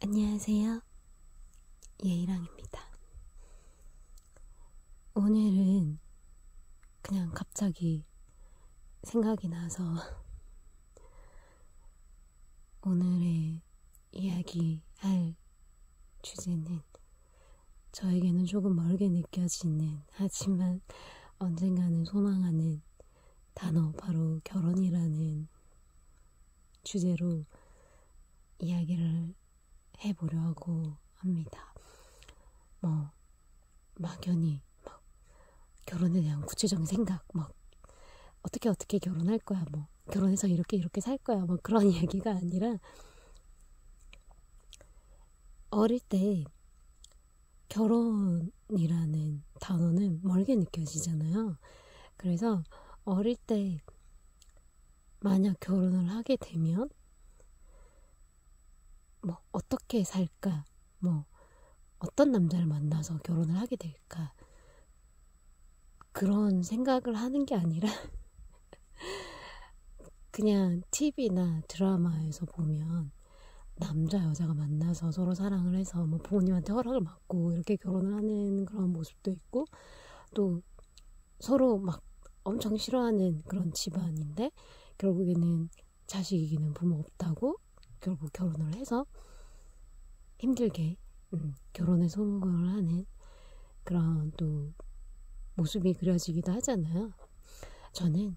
안녕하세요. 예이랑입니다. 오늘은 그냥 갑자기 생각이 나서 오늘의 이야기할 주제는 저에게는 조금 멀게 느껴지는, 하지만 언젠가는 소망하는 단어, 바로 결혼이라는 주제로 이야기를 해보려고 합니다. 막연히 결혼에 대한 구체적인 생각, 어떻게 결혼할 거야, 결혼해서 이렇게 살 거야, 그런 이야기가 아니라, 어릴 때 결혼이라는 단어는 멀게 느껴지잖아요. 그래서 어릴 때 만약 결혼을 하게 되면 어떻게 살까, 어떤 남자를 만나서 결혼을 하게 될까, 그런 생각을 하는 게 아니라 그냥 TV나 드라마에서 보면 남자 여자가 만나서 서로 사랑을 해서 부모님한테 허락을 받고 이렇게 결혼을 하는 그런 모습도 있고, 또 서로 엄청 싫어하는 그런 집안인데 결국에는 자식 이기는 부모 없다고 결국 결혼을 해서 힘들게 결혼에 성공을 하는 그런 또 모습이 그려지기도 하잖아요. 저는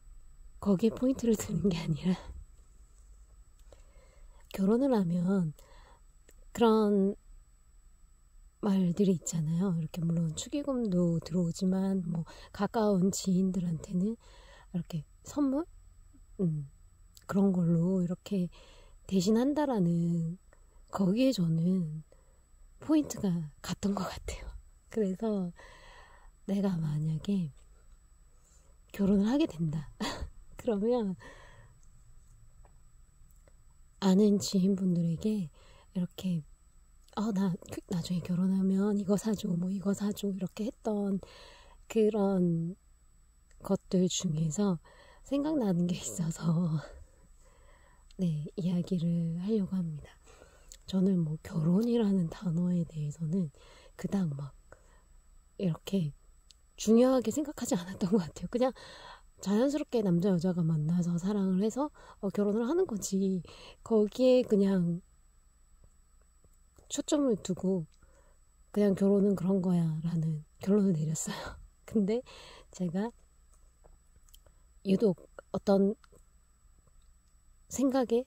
거기에 포인트를 두는 게 아니라, 결혼을 하면 그런 말들이 있잖아요. 이렇게 물론 축의금도 들어오지만 가까운 지인들한테는 이렇게 선물? 그런 걸로 이렇게 대신한다라는, 거기에 저는 포인트가 갔던 것 같아요. 그래서 내가 만약에 결혼을 하게 된다 그러면 아는 지인분들에게 이렇게 나 나중에 결혼하면 이거 사줘, 이거 사줘, 이렇게 했던 그런 것들 중에서 생각나는 게 있어서 네, 이야기를 하려고 합니다. 저는 결혼이라는 단어에 대해서는 그닥 이렇게 중요하게 생각하지 않았던 것 같아요. 그냥 자연스럽게 남자 여자가 만나서 사랑을 해서 결혼을 하는 거지, 거기에 그냥 초점을 두고 그냥 결혼은 그런 거야 라는 결론을 내렸어요. 근데 제가 유독 어떤 생각에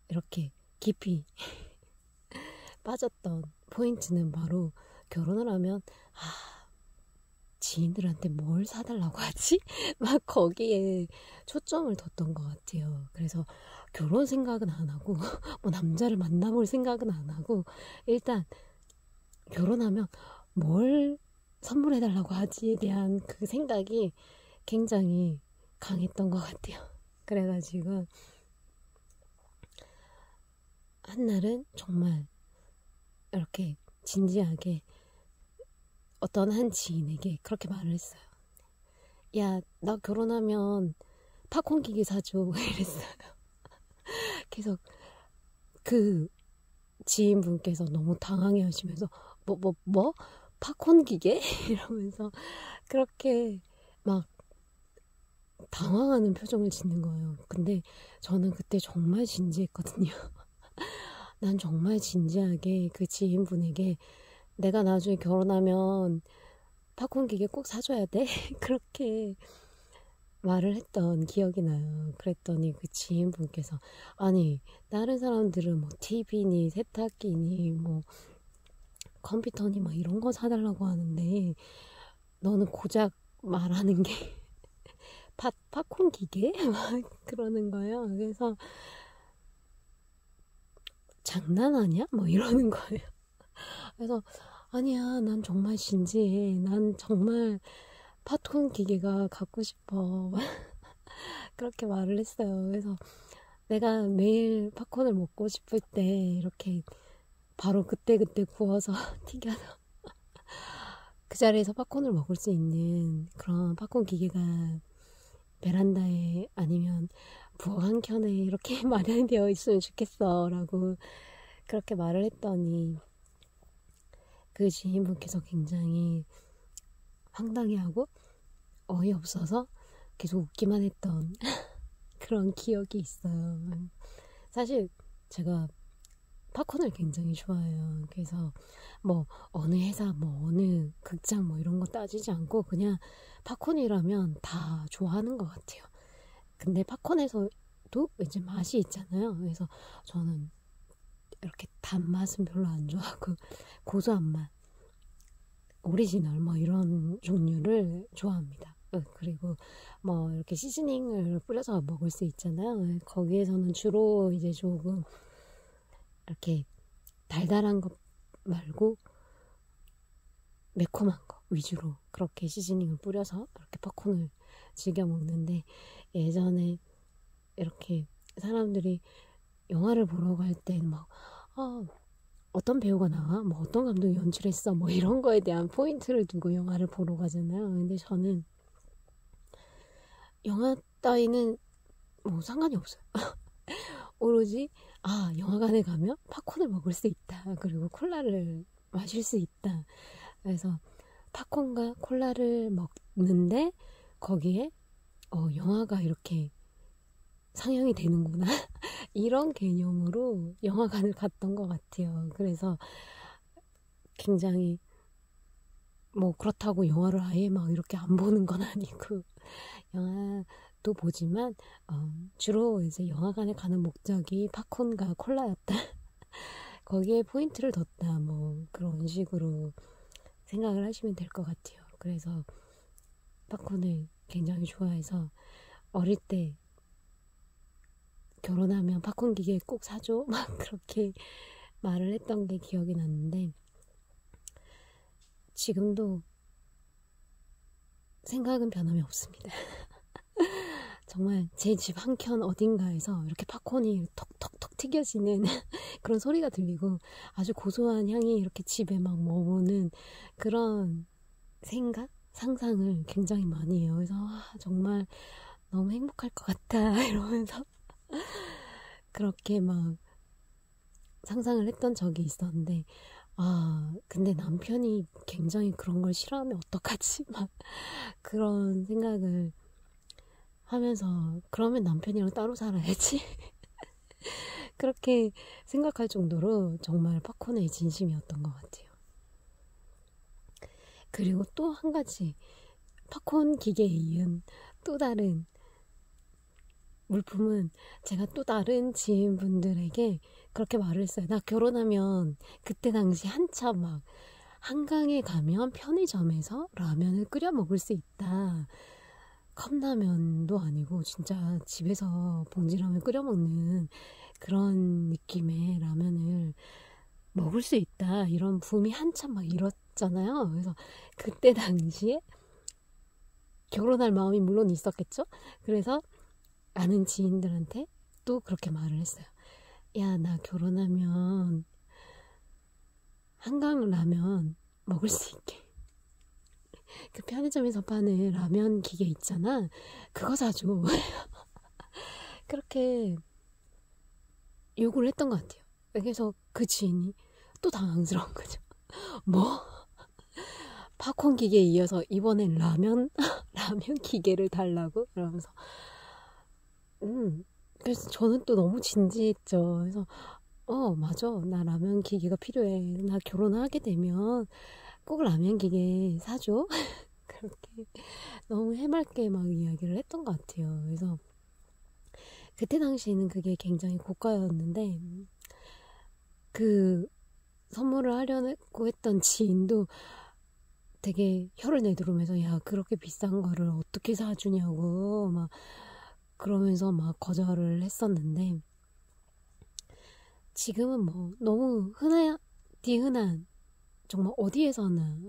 이렇게 깊이 빠졌던 포인트는 바로, 결혼을 하면 지인들한테 뭘 사달라고 하지? 거기에 초점을 뒀던 것 같아요. 그래서 결혼 생각은 안 하고 남자를 만나볼 생각은 안 하고, 일단 결혼하면 뭘 선물해달라고 하지에 대한 그 생각이 굉장히 강했던 것 같아요. 그래가지고 한날은 정말 이렇게 진지하게 어떤 한 지인에게 그렇게 말을 했어요. 야, 나 결혼하면 팝콘 기계 사줘 이랬어요. 계속 그 지인분께서 너무 당황해 하시면서 팝콘 기계? 이러면서 그렇게 당황하는 표정을 짓는 거예요. 근데 저는 그때 정말 진지했거든요. 난 정말 진지하게 그 지인분에게 내가 나중에 결혼하면 팝콘 기계 꼭 사줘야 돼? 그렇게 말을 했던 기억이 나요. 그랬더니 그 지인분께서, 아니, 다른 사람들은 TV니 세탁기니 컴퓨터니 이런 거 사달라고 하는데 너는 고작 말하는 게 팝콘 기계? 그러는 거예요. 그래서 장난하냐? 이러는 거예요. 그래서 아니야, 난 정말 진지해. 난 정말 팝콘 기계가 갖고 싶어. 그렇게 말을 했어요. 그래서 내가 매일 팝콘을 먹고 싶을 때 이렇게 바로 그때그때 구워서 튀겨서 그 자리에서 팝콘을 먹을 수 있는 그런 팝콘 기계가 베란다에 아니면 부엌 한 켠에 이렇게 마련되어 있으면 좋겠어 라고 그렇게 말을 했더니 그 지인분께서 굉장히 황당해하고 어이없어서 계속 웃기만 했던 그런 기억이 있어요. 사실 제가 팝콘을 굉장히 좋아해요. 그래서 뭐 어느 회사 뭐 어느 극장 뭐 이런 거 따지지 않고 그냥 팝콘이라면 다 좋아하는 것 같아요. 근데 팝콘에서도 이제 맛이 있잖아요. 그래서 저는 이렇게 단맛은 별로 안 좋아하고 고소한 맛, 오리지널 뭐 이런 종류를 좋아합니다. 그리고 뭐 이렇게 시즈닝을 뿌려서 먹을 수 있잖아요. 거기에서는 주로 이제 조금 이렇게 달달한 것 말고 매콤한 거 위주로 그렇게 시즈닝을 뿌려서 이렇게 팝콘을 즐겨 먹는데, 예전에 이렇게 사람들이 영화를 보러 갈 때 막 어떤 배우가 나와? 뭐 어떤 감독이 연출했어? 뭐 이런 거에 대한 포인트를 두고 영화를 보러 가잖아요. 근데 저는 영화 따위는 뭐 상관이 없어요. 오로지 영화관에 가면 팝콘을 먹을 수 있다. 그리고 콜라를 마실 수 있다. 그래서 팝콘과 콜라를 먹는데 거기에 영화가 이렇게 상영이 되는구나. 이런 개념으로 영화관을 갔던 것 같아요. 그래서 굉장히 뭐 그렇다고 영화를 아예 막 이렇게 안 보는 건 아니고 영화도 보지만 주로 이제 영화관에 가는 목적이 팝콘과 콜라였다. 거기에 포인트를 뒀다. 뭐 그런 식으로 생각을 하시면 될 것 같아요. 그래서 팝콘을 굉장히 좋아해서 어릴 때 결혼하면 팝콘 기계 꼭 사줘 막 그렇게 말을 했던 게 기억이 났는데, 지금도 생각은 변함이 없습니다. 정말 제 집 한켠 어딘가에서 이렇게 팝콘이 톡톡톡 튀겨지는 그런 소리가 들리고 아주 고소한 향이 이렇게 집에 막 머무는 그런 상상을 굉장히 많이 해요. 그래서 정말 너무 행복할 것 같다 이러면서 그렇게 막 상상을 했던 적이 있었는데, 근데 남편이 굉장히 그런 걸 싫어하면 어떡하지? 막 그런 생각을 하면서, 그러면 남편이랑 따로 살아야지. 그렇게 생각할 정도로 정말 팝콘에 진심이었던 것 같아요. 그리고 또 한 가지, 팝콘 기계에 이은 또 다른 물품은 제가 또 다른 지인분들에게 그렇게 말을 했어요. 나 결혼하면, 그때 당시 한참 막 한강에 가면 편의점에서 라면을 끓여 먹을 수 있다. 컵라면도 아니고 진짜 집에서 봉지라면 끓여 먹는 그런 느낌의 라면을 먹을 수 있다. 이런 붐이 한참 막 일었잖아요. 그래서 그때 당시에 결혼할 마음이 물론 있었겠죠. 그래서 아는 지인들한테 또 그렇게 말을 했어요. 야, 나 결혼하면 한강 라면 먹을 수 있게 그 편의점에서 파는 라면 기계 있잖아, 그거 사줘. 그렇게 요구를 했던 것 같아요. 그래서 그 지인이 또 당황스러운 거죠. 뭐? 팝콘 기계에 이어서 이번엔 라면 기계를 달라고? 이러면서 그래서 저는 또 너무 진지했죠. 그래서 맞아, 나 라면 기계가 필요해. 나 결혼하게 되면 꼭 라면 기계 사줘. 그렇게 너무 해맑게 막 이야기를 했던 것 같아요. 그래서 그때 당시에는 그게 굉장히 고가였는데, 그 선물을 하려고 했던 지인도 되게 혀를 내두르면서 야, 그렇게 비싼 거를 어떻게 사주냐고 막 그러면서 막 거절을 했었는데, 지금은 뭐 너무 흔한 정말 어디에서나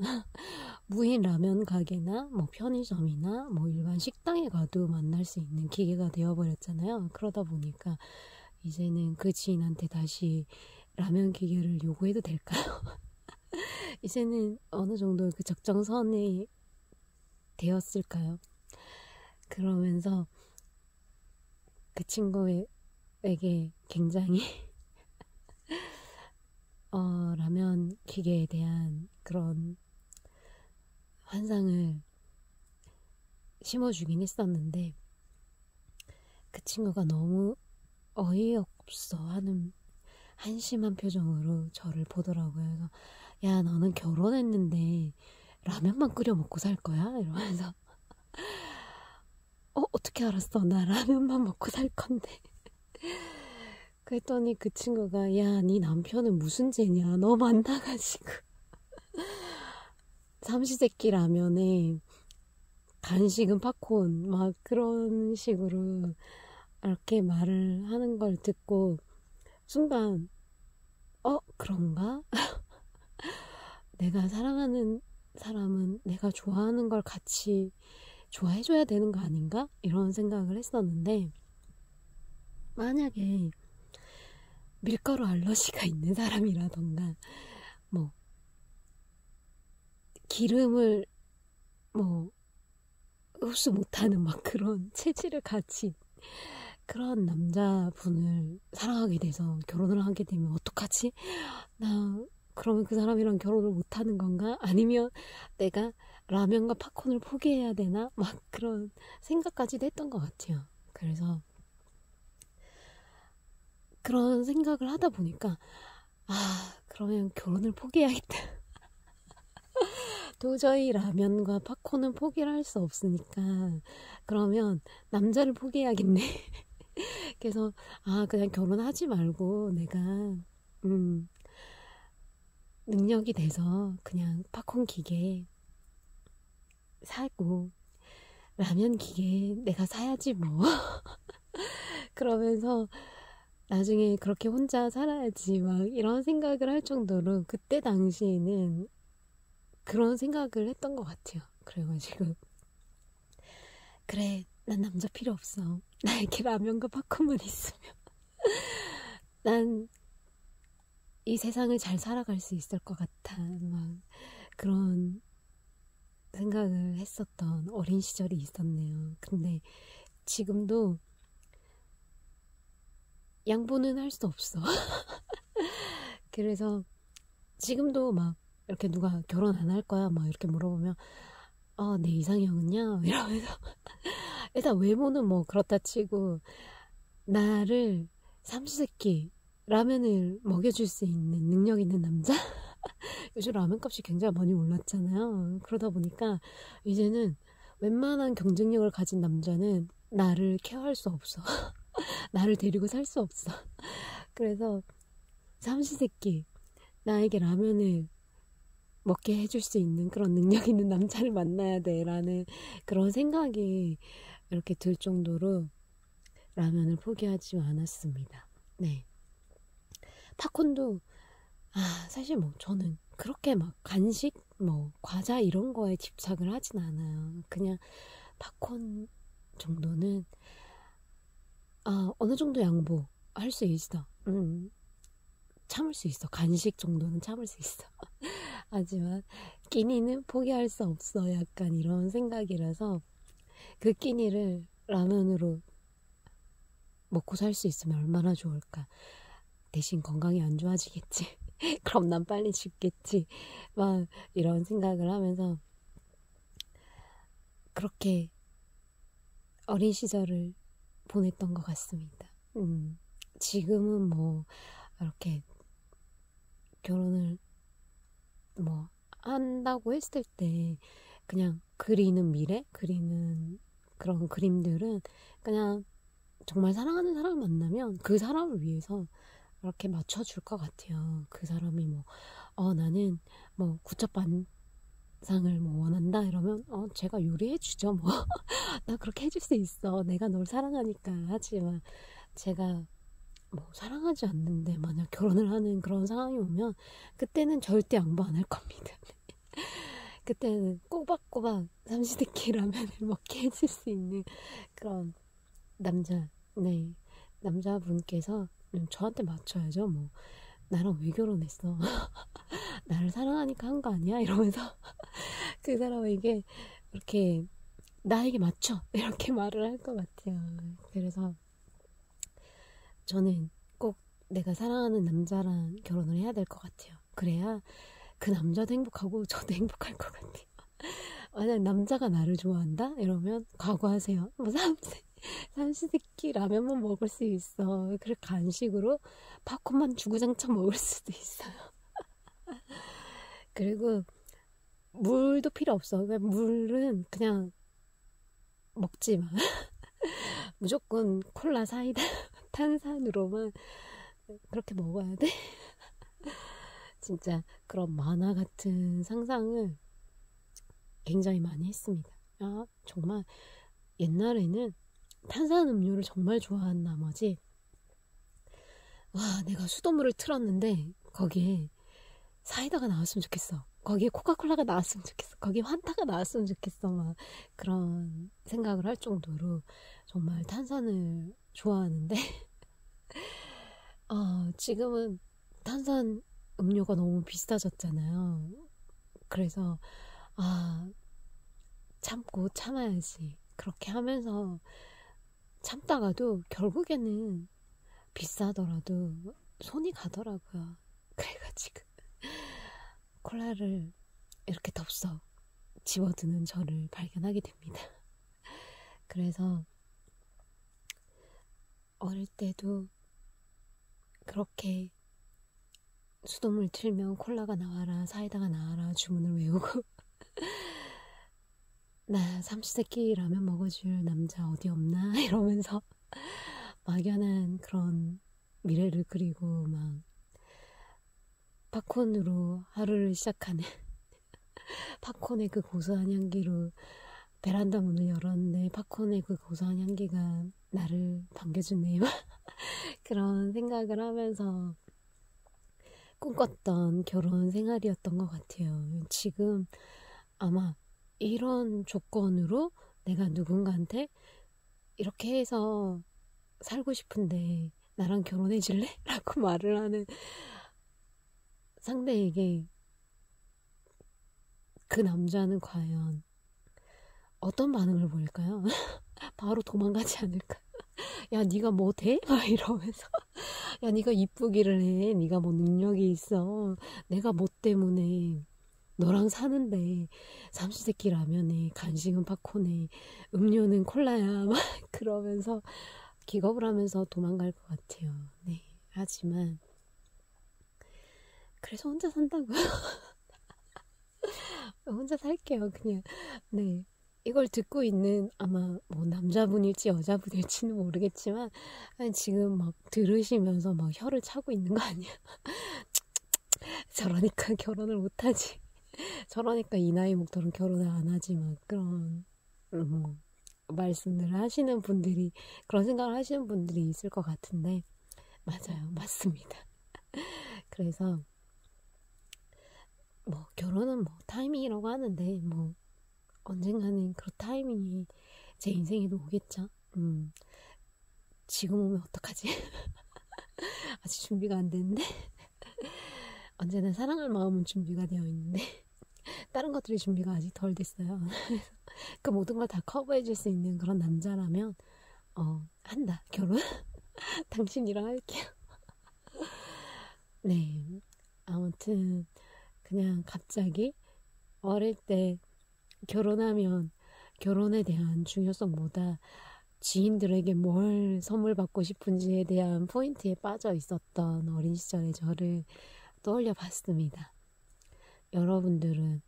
무인 라면 가게나 뭐 편의점이나 뭐 일반 식당에 가도 만날 수 있는 기계가 되어버렸잖아요. 그러다 보니까 이제는 그 지인한테 다시 라면 기계를 요구해도 될까요? 이제는 어느 정도 그 적정선이 되었을까요? 그러면서 그 친구에게 굉장히 결혼시키게에 대한 그런 환상을 심어주긴 했었는데, 그 친구가 너무 어이없어 하는 한심한 표정으로 저를 보더라고요. 그래서 야, 너는 결혼했는데 라면만 끓여 먹고 살 거야? 이러면서 어떻게 알았어? 나 라면만 먹고 살 건데. 그랬더니 그 친구가 야, 네 남편은 무슨 죄냐? 너 만나가지고 삼시세끼 라면에 간식은 팝콘 막 그런 식으로 이렇게 말을 하는 걸 듣고 순간 그런가? 내가 사랑하는 사람은 내가 좋아하는 걸 같이 좋아해줘야 되는 거 아닌가? 이런 생각을 했었는데, 만약에 밀가루 알러지가 있는 사람이라던가 뭐 기름을 뭐 흡수 못하는 막 그런 체질을 가진 그런 남자분을 사랑하게 돼서 결혼을 하게 되면 어떡하지? 나 그러면 그 사람이랑 결혼을 못하는 건가? 아니면 내가 라면과 팝콘을 포기해야 되나? 막 그런 생각까지도 했던 것 같아요. 그래서 그런 생각을 하다 보니까 그러면 결혼을 포기해야겠다. 도저히 라면과 팝콘은 포기를 할 수 없으니까 그러면 남자를 포기해야겠네. 그래서 그냥 결혼하지 말고 내가 능력이 돼서 그냥 팝콘 기계 사고 라면 기계 내가 사야지 뭐. 그러면서 나중에 그렇게 혼자 살아야지 막 이런 생각을 할 정도로 그때 당시에는 그런 생각을 했던 것 같아요. 그래가지고 그래, 난 남자 필요 없어. 나에게 라면과 팝콘만 있으면 난 이 세상을 잘 살아갈 수 있을 것 같아. 막 그런 생각을 했었던 어린 시절이 있었네요. 근데 지금도 양보는 할 수 없어. 그래서 지금도 막 이렇게 누가 결혼 안 할 거야 막 이렇게 물어보면 내 이상형은요? 이러면서 일단 외모는 뭐 그렇다 치고 나를 삼시세끼 라면을 먹여줄 수 있는 능력 있는 남자? 요즘 라면 값이 굉장히 많이 올랐잖아요. 그러다 보니까 이제는 웬만한 경쟁력을 가진 남자는 나를 케어할 수 없어. 나를 데리고 살 수 없어. 그래서 삼시세끼 나에게 라면을 먹게 해줄 수 있는 그런 능력 있는 남자를 만나야 돼라는 그런 생각이 이렇게 들 정도로 라면을 포기하지 않았습니다. 네. 팝콘도 사실 뭐 저는 그렇게 막 간식 뭐 과자 이런 거에 집착을 하진 않아요. 그냥 팝콘 정도는 어느 정도 양보할 수 있어. 참을 수 있어. 간식 정도는 참을 수 있어. 하지만 끼니는 포기할 수 없어. 약간 이런 생각이라서 그 끼니를 라면으로 먹고 살 수 있으면 얼마나 좋을까. 대신 건강이 안 좋아지겠지. 그럼 난 빨리 죽겠지. 막 이런 생각을 하면서 그렇게 어린 시절을 보냈던 것 같습니다. 지금은 뭐 이렇게 결혼을 뭐 한다고 했을 때 그냥 그리는 미래? 그리는 그런 그림들은 그냥 정말 사랑하는 사람 만나면 그 사람을 위해서 이렇게 맞춰줄 것 같아요. 그 사람이 뭐 나는 뭐 구첩반상을 뭐 원한다 이러면 제가 요리해주죠 뭐. 나 그렇게 해줄 수 있어. 내가 널 사랑하니까. 하지만 제가 뭐 사랑하지 않는데 만약 결혼을 하는 그런 상황이 오면 그때는 절대 양보 안 할 겁니다. 그때는 꼬박꼬박 삼시세끼 라면을 먹게 해줄 수 있는 그런 네, 남자분께서 저한테 맞춰야죠. 뭐 나랑 왜 결혼했어? 나를 사랑하니까 한 거 아니야? 이러면서 그 사람에게 이렇게 나에게 맞춰 이렇게 말을 할 것 같아요. 그래서 저는 꼭 내가 사랑하는 남자랑 결혼을 해야 될 것 같아요. 그래야 그 남자도 행복하고 저도 행복할 것 같아요. 만약 남자가 나를 좋아한다? 이러면 각오하세요. 뭐 삼시세끼 라면만 먹을 수 있어. 그래 간식으로 팝콘만 주구장창 먹을 수도 있어요. 그리고 물도 필요 없어. 물은 그냥 먹지 마. 무조건 콜라, 사이다, 탄산으로만 그렇게 먹어야 돼. 진짜 그런 만화 같은 상상을 굉장히 많이 했습니다. 정말 옛날에는 탄산음료를 정말 좋아한 나머지 내가 수돗물을 틀었는데 거기에 사이다가 나왔으면 좋겠어. 거기에 코카콜라가 나왔으면 좋겠어. 거기에 환타가 나왔으면 좋겠어. 막 그런 생각을 할 정도로 정말 탄산을 좋아하는데 지금은 탄산 음료가 너무 비싸졌잖아요. 그래서 참고 참아야지. 그렇게 하면서 참다가도 결국에는 비싸더라도 손이 가더라고요. 그래가지고 콜라를 이렇게 덥석 집어드는 저를 발견하게 됩니다. 그래서 어릴 때도 그렇게 수돗물 틀면 콜라가 나와라, 사이다가 나와라 주문을 외우고 나 삼시세끼 라면 먹어줄 남자 어디 없나 이러면서 막연한 그런 미래를 그리고 막 팝콘으로 하루를 시작하는 팝콘의 그 고소한 향기로 베란다 문을 열었는데 팝콘의 그 고소한 향기가 나를 반겨주네요. 그런 생각을 하면서 꿈꿨던 결혼 생활이었던 것 같아요. 지금 아마 이런 조건으로 내가 누군가한테 이렇게 해서 살고 싶은데 나랑 결혼해 줄래? 라고 말을 하는 상대에게 그 남자는 과연 어떤 반응을 보일까요? 바로 도망가지 않을까? 야, 네가 뭐 돼? 막 이러면서 야, 네가 이쁘기를 해. 네가 뭐 능력이 있어. 내가 뭐 때문에 너랑 사는데 삼시세끼 라면에 간식은 팝콘에 음료는 콜라야 막 그러면서 기겁을 하면서 도망갈 것 같아요. 네, 하지만 그래서 혼자 산다고요. 혼자 살게요. 그냥 네, 이걸 듣고 있는 아마 뭐 남자분일지 여자분일지는 모르겠지만 지금 막 들으시면서 막 혀를 차고 있는 거 아니야? 저러니까 결혼을 못하지. 저러니까 이 나이 먹도록 결혼을 안 하지. 막 그런 뭐 말씀을 하시는 분들이, 그런 생각을 하시는 분들이 있을 것 같은데 맞아요. 맞습니다. 그래서 뭐 결혼은 뭐 타이밍이라고 하는데 뭐 언젠가는 그런 타이밍이 제 인생에도 오겠죠. 지금 오면 어떡하지? 아직 준비가 안 됐는데 언제나 사랑할 마음은 준비가 되어 있는데 다른 것들이 준비가 아직 덜 됐어요. 그 모든 걸 다 커버해 줄 수 있는 그런 남자라면 한다. 결혼 당신이랑 할게요. 네, 아무튼 그냥 갑자기 어릴 때 결혼하면 결혼에 대한 중요성보다 지인들에게 뭘 선물 받고 싶은지에 대한 포인트에 빠져 있었던 어린 시절의 저를 떠올려 봤습니다. 여러분들은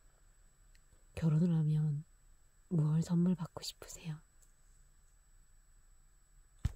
결혼을 하면 무엇 선물 받고 싶으세요?